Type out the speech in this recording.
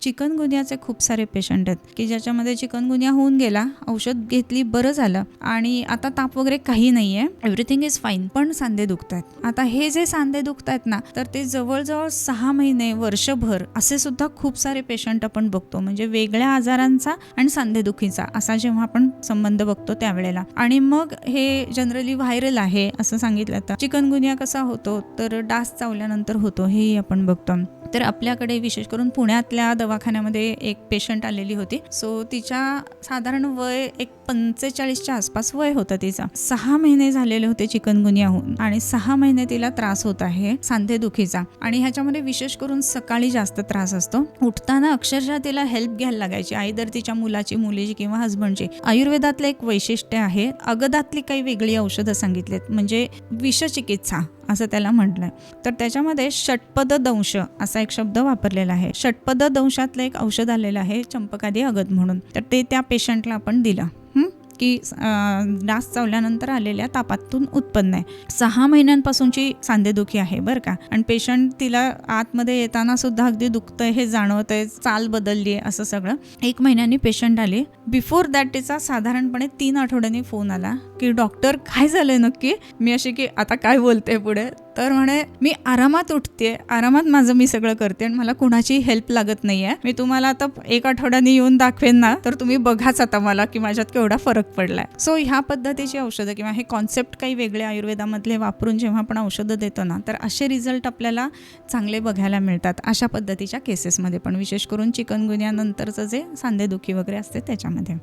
चिकनगुन्याचे खूप सारे पेशंट आहेत की ज्याच्यामध्ये चिकनगुन्या होऊन गेला, औषध घेतली, बरं झालं आणि आता ताप वगैरे काही नाहीये, एव्हरीथिंग इज फाईन, पण सांधे दुखतात. आता हे जे सांधे दुखतात ना, तर ते जवळजवळ 6 महिने, वर्षभर असे सुद्धा खूप सारे पेशंट आपण बघतो. म्हणजे वेगळ्या आजारांचा आणि सांधेदुखीचा असा जेव्हा आपण संबंध बघतो त्यावेळेला. आणि मग हे जनरली व्हायरल आहे असं सांगितलं जातं. चिकनगुन्या कसा होतो तर डास चावल्यानंतर होतो, हेही आपण बघतो. तर आपल्याकडे विशेष करून पुण्यातल्या दवाखान्यामध्ये एक पेशंट आलेली होती. सो तिच्या साधारण वय एक 45च्या आसपास वय होतं तिचं. 6 महिने झालेले होते चिकनगुन्या होऊन आणि 6 महिने तिला त्रास होत आहे सांधेदुखीचा. आणि ह्याच्यामध्ये विशेष करून सकाळी जास्त त्रास असतो. उठताना अक्षरशः तिला हेल्प घ्यायला लागायची, आयदर तिच्या मुलाची, मुलीची किंवा हसबंडची. आयुर्वेदातलं एक वैशिष्ट्य आहे, अगदातली काही वेगळी औषधं सांगितलेत, म्हणजे विषचिकित्सा असं त्याला म्हटलंय. तर त्याच्यामध्ये षटपददंश असा एक शब्द वापरलेला आहे. षटपददंशातलं एक औषध आलेलं आहे, चंपकादी अगद म्हणून. तर ते त्या पेशंटला आपण दिलं की डास चावल्यानंतर आलेल्या तापातून उत्पन्न आहे. 6 महिन्यांपासूनची सांधेदुखी आहे बरं का. आणि पेशंट तिला आतमध्ये येताना सुद्धा अगदी दुखतंय हे जाणवतंय, चाल बदलली आहे, असं सगळं. 1 महिन्यानी पेशंट आली. बिफोर दॅट तिचा साधारणपणे 3 आठवड्यांनी फोन आला की डॉक्टर काय झालंय नक्की. मी अशी की आता काय बोलते पुढे. तर म्हणे मी आरामात उठते, आरामात माझं मी सगळं करते आणि मला कोणाची हेल्प लागत नाहीये. मी तुम्हाला आता 1 आठवड्याने येऊन दाखवेन ना, तर तुम्ही बघाच आता मला की माझ्यात केवढा फरक पडलाय. सो ह्या पद्धतीची औषधं किंवा हे कॉन्सेप्ट काही वेगळे आयुर्वेदामधले वापरून जेव्हा आपण औषधं देतो ना, तर असे रिझल्ट आपल्याला चांगले बघायला मिळतात अशा पद्धतीच्या केसेसमध्ये पण, विशेष करून चिकनगुन्या नंतरचं जे सांधेदुखी वगैरे असते त्याच्यामध्ये.